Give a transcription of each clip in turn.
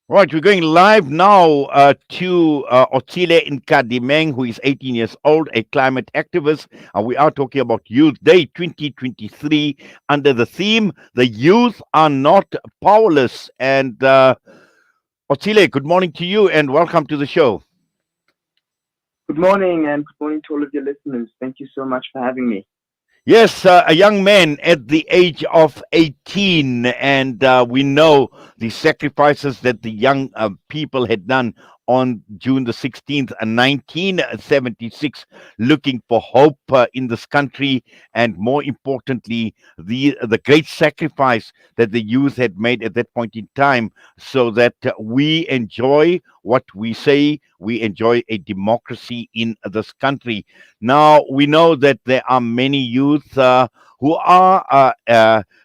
Right, we're going live now to Otsile Nkadimeng, who is 18 years old, a climate activist. We are talking about Youth Day 2023 under the theme, The Youth Are Not Powerless. And Otsile, good morning to you and welcome to the show. Good morning, and good morning to all of your listeners. Thank you so much for having me. Yes, a young man at the age of 18, and we know the sacrifices that the young people had done on June the 16th, 1976, looking for hope in this country, and more importantly, the great sacrifice that the youth had made at that point in time, so that we enjoy what we say, we enjoy a democracy in this country. Now, we know that there are many youth who are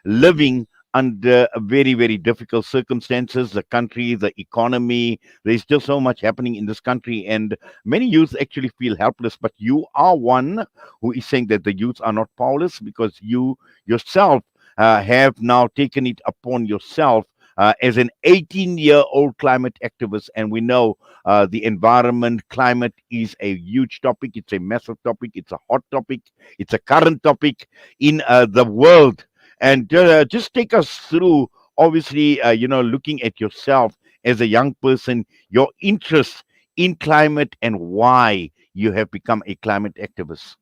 living under very, very difficult circumstances. The country, the economy, there's still so much happening in this country, and many youth actually feel helpless. But you are one who is saying that the youth are not powerless because you yourself have now taken it upon yourself. As an 18-year-old climate activist, and we know the environment, climate is a huge topic. It's a massive topic. It's a hot topic. It's a current topic in the world. And just take us through, obviously, looking at yourself as a young person, your interest in climate and why you have become a climate activist.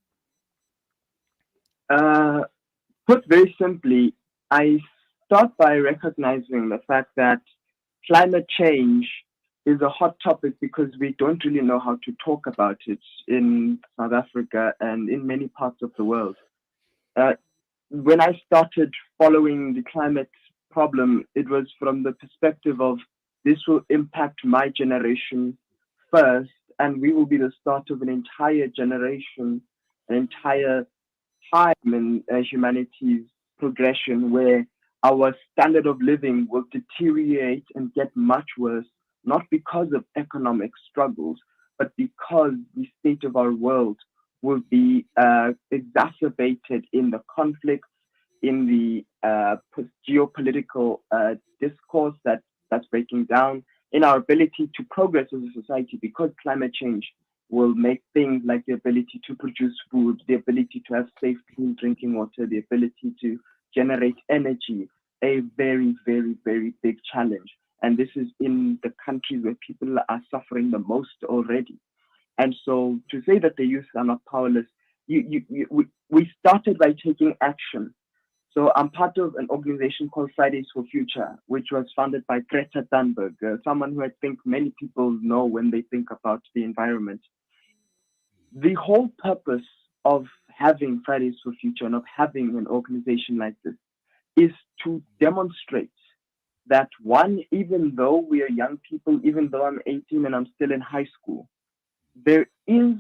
Uh, Put very simply, I start by recognizing the fact that climate change is a hot topic because we don't really know how to talk about it in South Africa and in many parts of the world. Uh, when I started following the climate problem, it was from the perspective of this will impact my generation first, and we will be the start of an entire generation, an entire time in humanity's progression where our standard of living will deteriorate and get much worse, not because of economic struggles, but because the state of our world will be exacerbated in the conflicts, in the geopolitical discourse that's breaking down, in our ability to progress as a society because climate change will make things like the ability to produce food, the ability to have safe, clean drinking water, the ability to generate energy, a very, very, very big challenge. And this is in the countries where people are suffering the most already. And so to say that the youth are not powerless, we started by taking action. So I'm part of an organization called Fridays for Future, which was founded by Greta Thunberg, someone who I think many people know when they think about the environment. The whole purpose of having Fridays for Future and of having an organization like this is to demonstrate that one, even though we are young people, even though I'm 18 and I'm still in high school, there is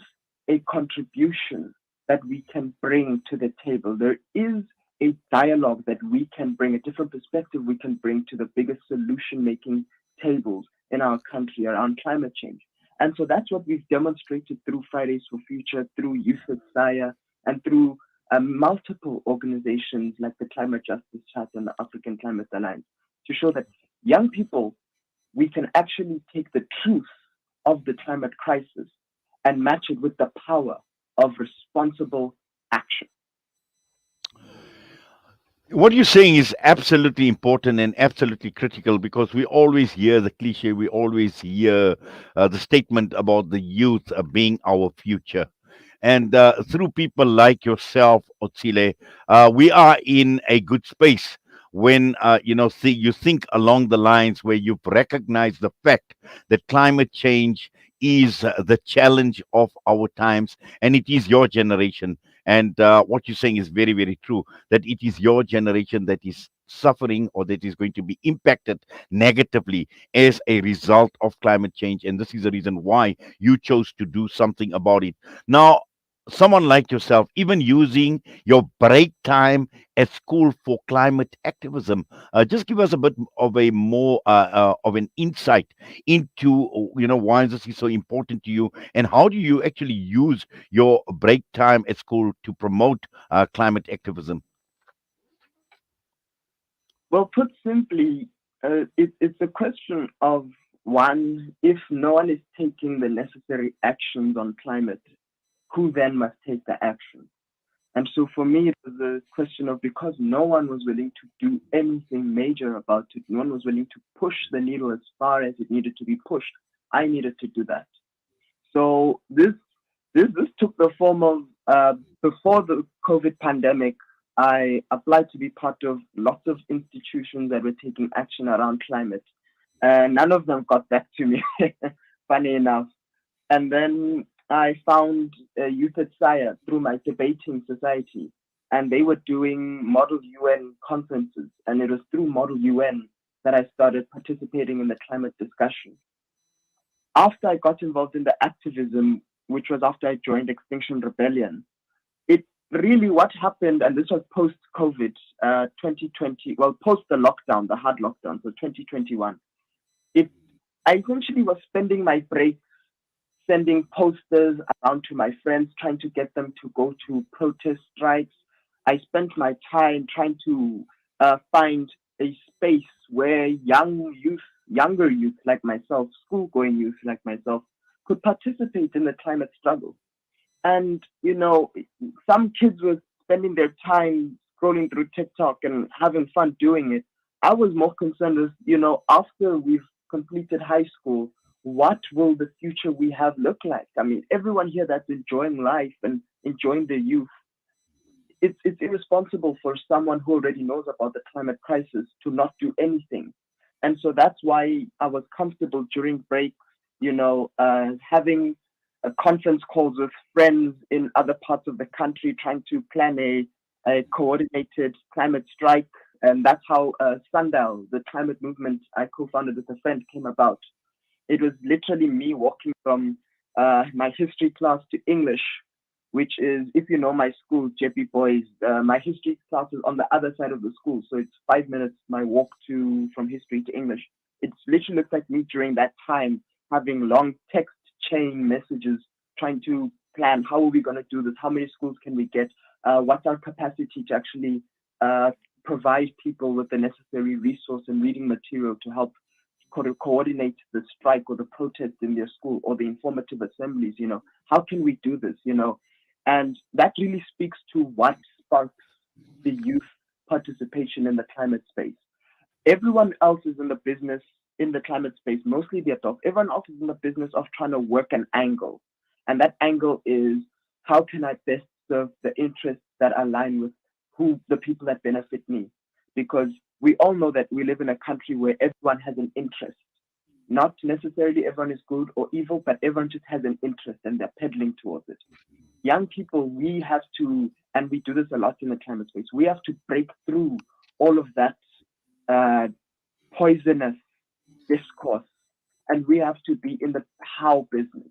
a contribution that we can bring to the table. There is a dialogue that we can bring, a different perspective we can bring to the biggest solution making tables in our country around climate change. And so that's what we've demonstrated through Fridays for Future, through Youth at SIA, and through multiple organizations like the Climate Justice Charter and the African Climate Alliance to show that young people, we can actually take the truth of the climate crisis and match it with the power of responsible action. What you're saying is absolutely important and absolutely critical because we always hear the cliche, we always hear the statement about the youth being our future. And through people like yourself, Otsile, we are in a good space when see, you think along the lines where you've recognized the fact that climate change is the challenge of our times, and it is your generation. And what you're saying is very, very true. That it is your generation that is suffering or that is going to be impacted negatively as a result of climate change, and this is the reason why you chose to do something about it. Now, someone like yourself, even using your break time at school for climate activism, just give us a bit of a more of an insight into why this is so important to you, and how do you actually use your break time at school to promote climate activism. Well, put simply, it's a question of one, if no one is taking the necessary actions on climate, who then must take the action? And so for me, it was a question of, because no one was willing to do anything major about it, no one was willing to push the needle as far as it needed to be pushed. I needed to do that. So this took the form of, before the COVID pandemic, I applied to be part of lots of institutions that were taking action around climate. None of them got back to me, funny enough. And then I found Youth at Sire through my debating society, and they were doing Model UN conferences, and it was through Model UN that I started participating in the climate discussion. After I got involved in the activism, which was after I joined Extinction Rebellion, it really, what happened, and this was post COVID, 2020, well, post the lockdown, the hard lockdown, so 2021. It, I essentially was spending my breaks sending posters around to my friends, trying to get them to go to protest strikes. I spent my time trying to find a space where younger youth like myself, school going youth like myself, could participate in the climate struggle. And, some kids were spending their time scrolling through TikTok and having fun doing it. I was more concerned with, after we've completed high school, what will the future we have look like? I mean, everyone here that's enjoying life and enjoying their youth, it's irresponsible for someone who already knows about the climate crisis to not do anything. And so that's why I was comfortable during breaks, having conference calls with friends in other parts of the country, trying to plan a coordinated climate strike. And that's how Sundial, the climate movement I co-founded with a friend, came about. It was literally me walking from my history class to English, which is, if you know my school, JP Boys, my history class is on the other side of the school. So it's 5 minutes, my walk to from history to English. It's literally looked like me during that time having long text chain messages, trying to plan how are we going to do this? How many schools can we get? What's our capacity to actually uh, provide people with the necessary resource and reading material to help coordinate the strike or the protest in their school or the informative assemblies? How can we do this? And that really speaks to what sparks the youth participation in the climate space. Everyone else is in the business, in the climate space, mostly the adults. Everyone else is in the business of trying to work an angle. And that angle is, how can I best serve the interests that align with who the people that benefit me? Because we all know that we live in a country where everyone has an interest. Not necessarily everyone is good or evil, but everyone just has an interest and they're peddling towards it. Young people, we have to, and we do this a lot in the climate space, we have to break through all of that uh, poisonous discourse, and we have to be in the how business.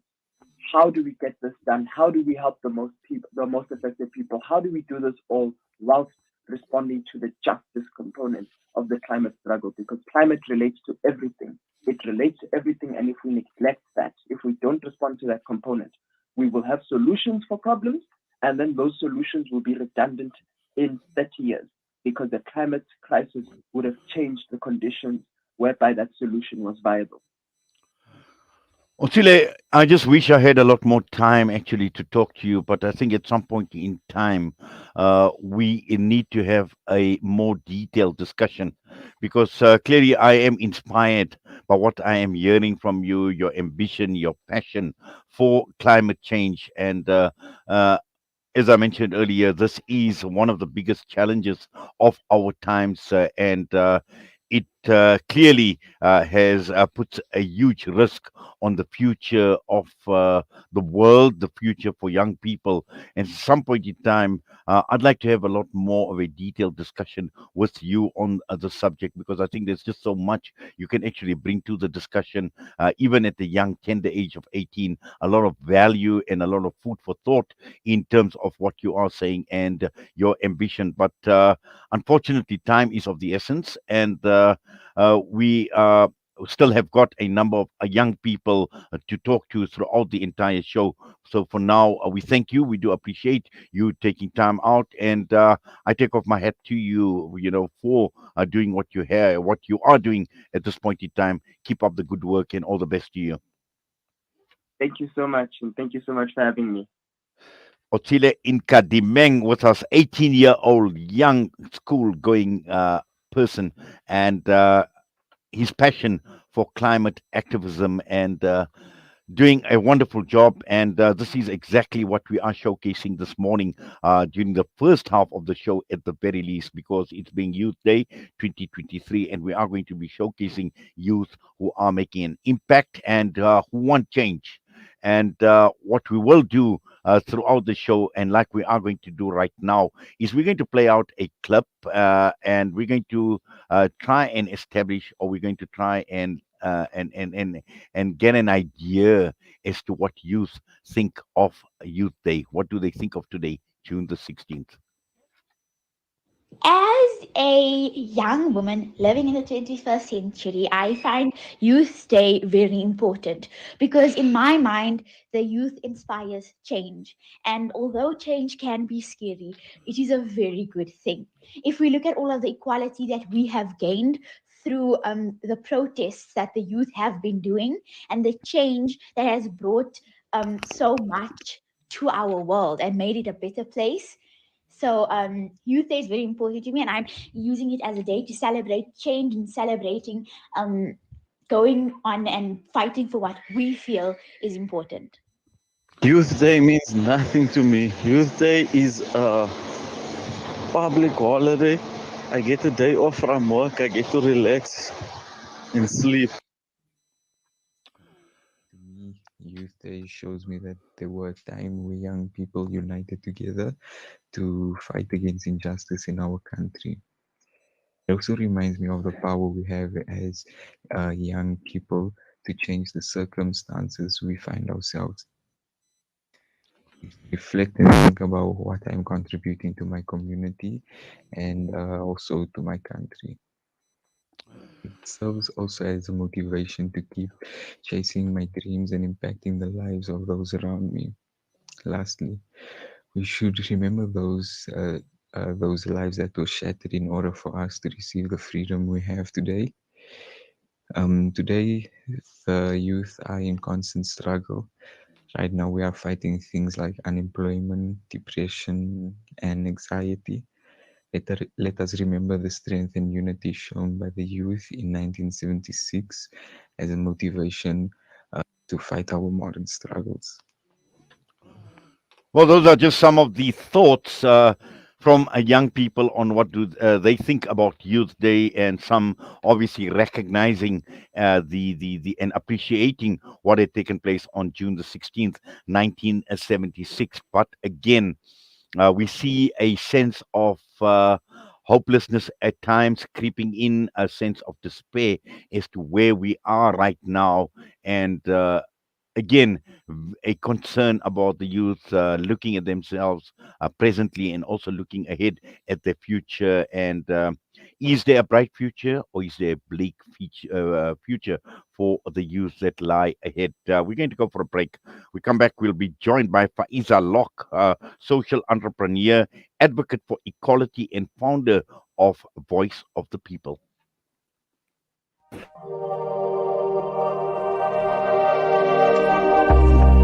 How do we get this done? How do we help the most people, the most affected people? How do we do this all whilst responding to the justice component of the climate struggle? Because climate relates to everything. It relates to everything, and if we neglect that, if we don't respond to that component, we will have solutions for problems, and then those solutions will be redundant in 30 years because the climate crisis would have changed the conditions whereby that solution was viable. Otsile, I just wish I had a lot more time actually to talk to you, but I think at some point in time, we need to have a more detailed discussion because clearly I am inspired by what I am hearing from you, your ambition, your passion for climate change. And as I mentioned earlier, this is one of the biggest challenges of our times, and it clearly has puts a huge risk on the future of the world, the future for young people. And at some point in time, I'd like to have a lot more of a detailed discussion with you on the subject because I think there's just so much you can actually bring to the discussion, even at the young, tender age of 18. A lot of value and a lot of food for thought in terms of what you are saying and your ambition. But unfortunately, time is of the essence, and we are still have got a number of young people to talk to throughout the entire show. So for now, we thank you. We do appreciate you taking time out, and I take off my hat to you, for doing what you are doing at this point in time. Keep up the good work, and all the best to you. Thank you so much, and thank you so much for having me. Otsile Nkadimeng was us 18-year-old young school-going person, and his passion for climate activism and doing a wonderful job. And this is exactly what we are showcasing this morning during the first half of the show, at the very least, because it's being Youth Day 2023, and we are going to be showcasing youth who are making an impact and who want change. And what we will do throughout the show, and like we are going to do right now, is we're going to play out a clip, and we're going to try and establish, or we're going to try and get an idea as to what youth think of Youth Day. What do they think of today, June the 16th? As a young woman living in the 21st century, I find Youth Day very important because, in my mind, the youth inspires change. And although change can be scary, it is a very good thing. If we look at all of the equality that we have gained through the protests that the youth have been doing and the change that has brought so much to our world and made it a better place. So Youth Day is very important to me, and I'm using it as a day to celebrate change and celebrating going on and fighting for what we feel is important. Youth Day means nothing to me. Youth Day is a public holiday. I get a day off from work. I get to relax and sleep. To me, Youth Day shows me that there were a time where young people united together to fight against injustice in our country. It also reminds me of the power we have as young people to change the circumstances we find ourselves. Reflect and think about what I'm contributing to my community and also to my country. It serves also as a motivation to keep chasing my dreams and impacting the lives of those around me. Lastly, we should remember those lives that were shattered in order for us to receive the freedom we have today. Today, the youth are in constant struggle. Right now, we are fighting things like unemployment, depression, and anxiety. Let us remember the strength and unity shown by the youth in 1976 as a motivation to fight our modern struggles. Well, those are just some of the thoughts from young people on what do they think about Youth Day, and some obviously recognizing the and appreciating what had taken place on June the 16th, 1976. But again, we see a sense of hopelessness at times creeping in, a sense of despair as to where we are right now, and again, a concern about the youth looking at themselves presently, and also looking ahead at their future. And is there a bright future, or is there a bleak future for the youth that lie ahead? We're going to go for a break. We come back, we'll be joined by Faiza Locke, social entrepreneur, advocate for equality, and founder of Voice of the People.